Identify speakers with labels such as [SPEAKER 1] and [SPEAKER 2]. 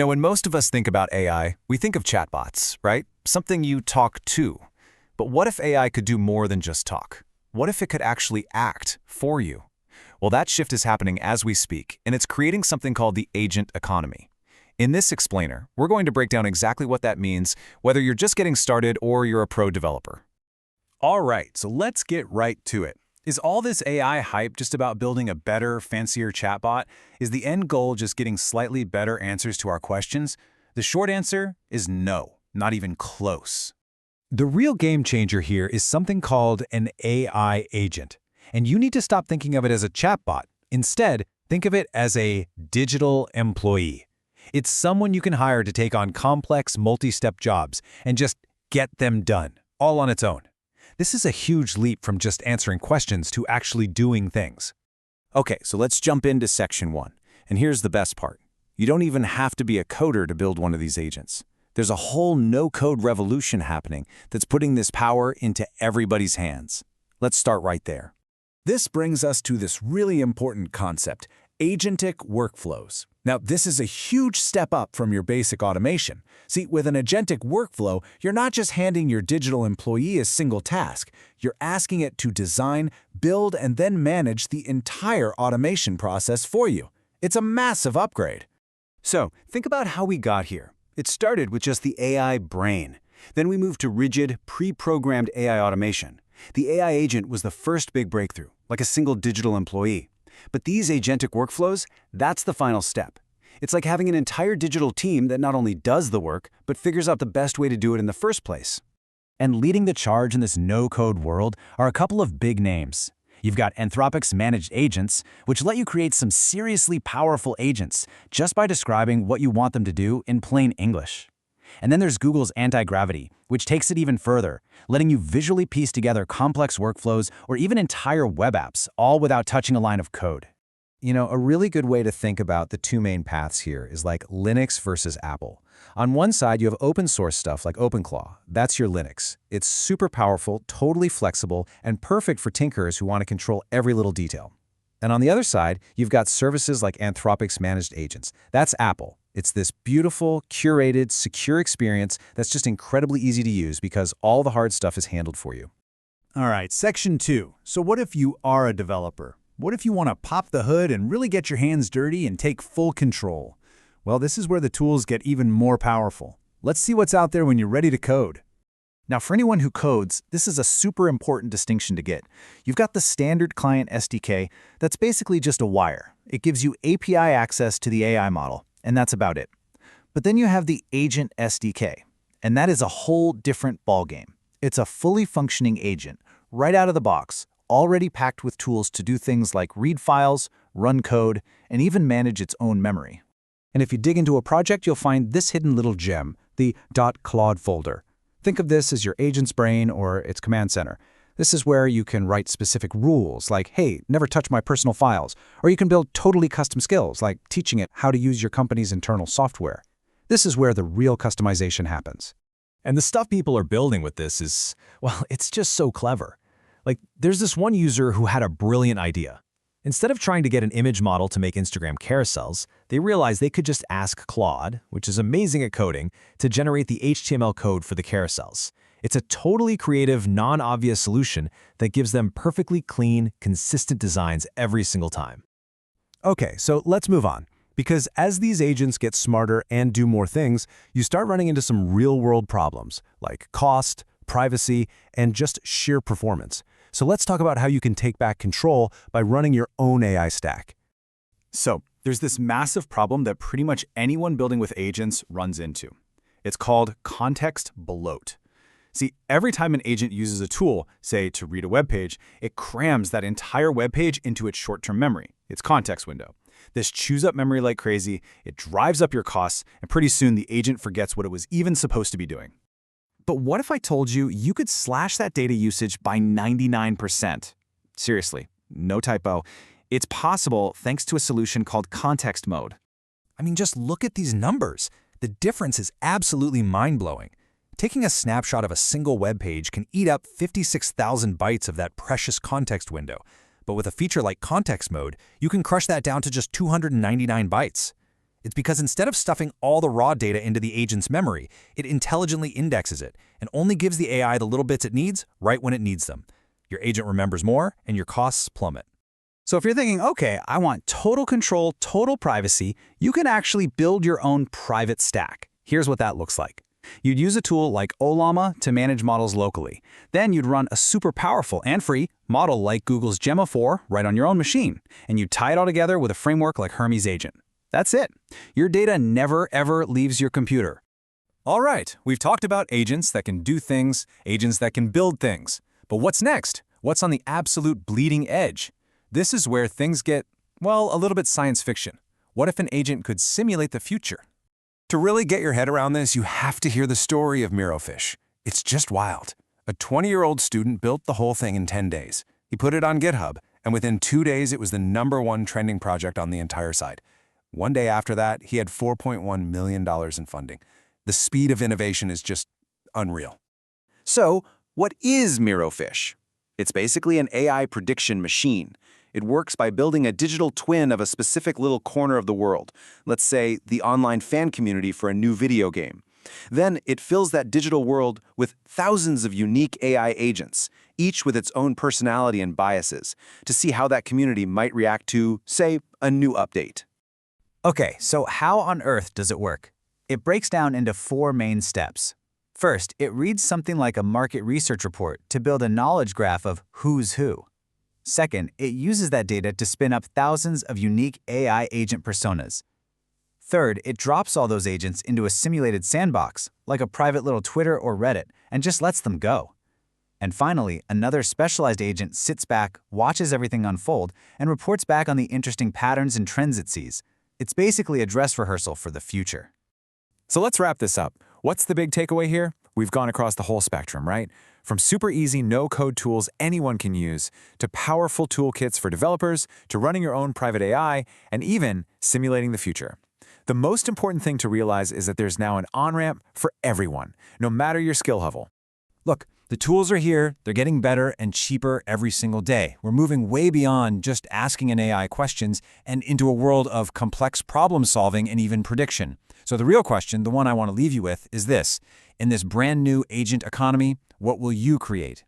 [SPEAKER 1] When most of us think about AI, we think of chatbots, right? Something you talk to. But what if AI could do more than just talk? What if it could actually act for you? Well, that shift is happening as we speak, and it's creating something called the agent economy. In this explainer, we're going to break down exactly what that means, whether you're just getting started or you're a pro developer.
[SPEAKER 2] All right, so let's get right to it. Is all this AI hype just about building a better, fancier chatbot? Is the end goal just getting slightly better answers to our questions? The short answer is no, not even close. The real game changer here is something called an AI agent. And you need to stop thinking of it as a chatbot. Instead, think of it as a digital employee. It's someone you can hire to take on complex, multi-step jobs and just get them done, all on its own. This is a huge leap from just answering questions to actually doing things.
[SPEAKER 3] Okay, so let's jump into section 1. And here's the best part. You don't even have to be a coder to build one of these agents. There's a whole no-code revolution happening that's putting this power into everybody's hands. Let's start right there.
[SPEAKER 2] This brings us to this really important concept, agentic workflows. Now, this is a huge step up from your basic automation. See, with an agentic workflow, you're not just handing your digital employee a single task. You're asking it to design, build, and then manage the entire automation process for you. It's a massive upgrade.
[SPEAKER 3] So, think about how we got here. It started with just the AI brain. Then we moved to rigid, pre-programmed AI automation. The AI agent was the first big breakthrough, like a single digital employee. But these agentic workflows, that's the final step. It's like having an entire digital team that not only does the work, but figures out the best way to do it in the first place.
[SPEAKER 2] And leading the charge in this no-code world are a couple of big names. You've got Anthropic's managed agents, which let you create some seriously powerful agents just by describing what you want them to do in plain English. And then there's Google's anti-gravity, which takes it even further, letting you visually piece together complex workflows or even entire web apps, all without touching a line of code.
[SPEAKER 4] A really good way to think about the two main paths here is like Linux versus Apple. On one side, you have open source stuff like OpenClaw. That's your Linux. It's super powerful, totally flexible, and perfect for tinkerers who want to control every little detail. And on the other side, you've got services like Anthropic's managed agents. That's Apple. It's this beautiful, curated, secure experience that's just incredibly easy to use because all the hard stuff is handled for you.
[SPEAKER 2] All right, section 2. So what if you are a developer? What if you want to pop the hood and really get your hands dirty and take full control? Well, this is where the tools get even more powerful. Let's see what's out there when you're ready to code. Now, for anyone who codes, this is a super important distinction to get. You've got the standard client SDK that's basically just a wire. It gives you API access to the AI model, and that's about it. But then you have the agent SDK, and that is a whole different ballgame. It's a fully functioning agent, right out of the box, already packed with tools to do things like read files, run code, and even manage its own memory. And if you dig into a project, you'll find this hidden little gem, the .claude folder. Think of this as your agent's brain or its command center. This is where you can write specific rules like, hey, never touch my personal files. Or you can build totally custom skills like teaching it how to use your company's internal software. This is where the real customization happens.
[SPEAKER 1] And the stuff people are building with this is, well, it's just so clever. Like, there's this one user who had a brilliant idea. Instead of trying to get an image model to make Instagram carousels, they realized they could just ask Claude, which is amazing at coding, to generate the HTML code for the carousels. It's a totally creative, non-obvious solution that gives them perfectly clean, consistent designs every single time.
[SPEAKER 2] Okay, so let's move on. Because as these agents get smarter and do more things, you start running into some real-world problems, like cost, privacy, and just sheer performance. So let's talk about how you can take back control by running your own AI stack. So there's this massive problem that pretty much anyone building with agents runs into. It's called context bloat. See, every time an agent uses a tool, say to read a web page, it crams that entire web page into its short-term memory, its context window. This chews up memory like crazy, it drives up your costs, and pretty soon the agent forgets what it was even supposed to be doing. But what if I told you you could slash that data usage by 99%? Seriously, no typo. It's possible thanks to a solution called context mode. I mean, just look at these numbers. The difference is absolutely mind-blowing. Taking a snapshot of a single web page can eat up 56,000 bytes of that precious context window. But with a feature like context mode, you can crush that down to just 299 bytes.
[SPEAKER 1] It's because instead of stuffing all the raw data into the agent's memory, it intelligently indexes it and only gives the AI the little bits it needs right when it needs them. Your agent remembers more, and your costs plummet.
[SPEAKER 3] So if you're thinking, okay, I want total control, total privacy, you can actually build your own private stack. Here's what that looks like. You'd use a tool like Ollama to manage models locally. Then you'd run a super powerful and free model like Google's Gemma 4 right on your own machine, and you'd tie it all together with a framework like Hermes Agent. That's it. Your data never, ever leaves your computer.
[SPEAKER 1] All right, we've talked about agents that can do things, agents that can build things. But what's next? What's on the absolute bleeding edge? This is where things get, well, a little bit science fiction. What if an agent could simulate the future?
[SPEAKER 2] To really get your head around this, you have to hear the story of Mirofish. It's just wild. A 20-year-old student built the whole thing in 10 days. He put it on GitHub, and within 2 days, it was the #1 trending project on the entire site. One day after that, he had $4.1 million in funding. The speed of innovation is just unreal.
[SPEAKER 3] So, what is Mirofish? It's basically an AI prediction machine. It works by building a digital twin of a specific little corner of the world, let's say the online fan community for a new video game. Then it fills that digital world with thousands of unique AI agents, each with its own personality and biases, to see how that community might react to, say, a new update.
[SPEAKER 5] Okay, so how on earth does it work? It breaks down into 4 main steps. First, it reads something like a market research report to build a knowledge graph of who's who. Second, it uses that data to spin up thousands of unique AI agent personas. Third, it drops all those agents into a simulated sandbox, like a private little Twitter or Reddit, and just lets them go. And finally, another specialized agent sits back, watches everything unfold, and reports back on the interesting patterns and trends it sees. It's basically a dress rehearsal for the future.
[SPEAKER 1] So let's wrap this up. What's the big takeaway here? We've gone across the whole spectrum, right? From super easy no-code tools anyone can use, to powerful toolkits for developers, to running your own private AI, and even simulating the future. The most important thing to realize is that there's now an on-ramp for everyone, no matter your skill level. Look, the tools are here, they're getting better and cheaper every single day. We're moving way beyond just asking an AI questions and into a world of complex problem solving and even prediction. So the real question, the one I want to leave you with, is this. In this brand new agent economy, what will you create?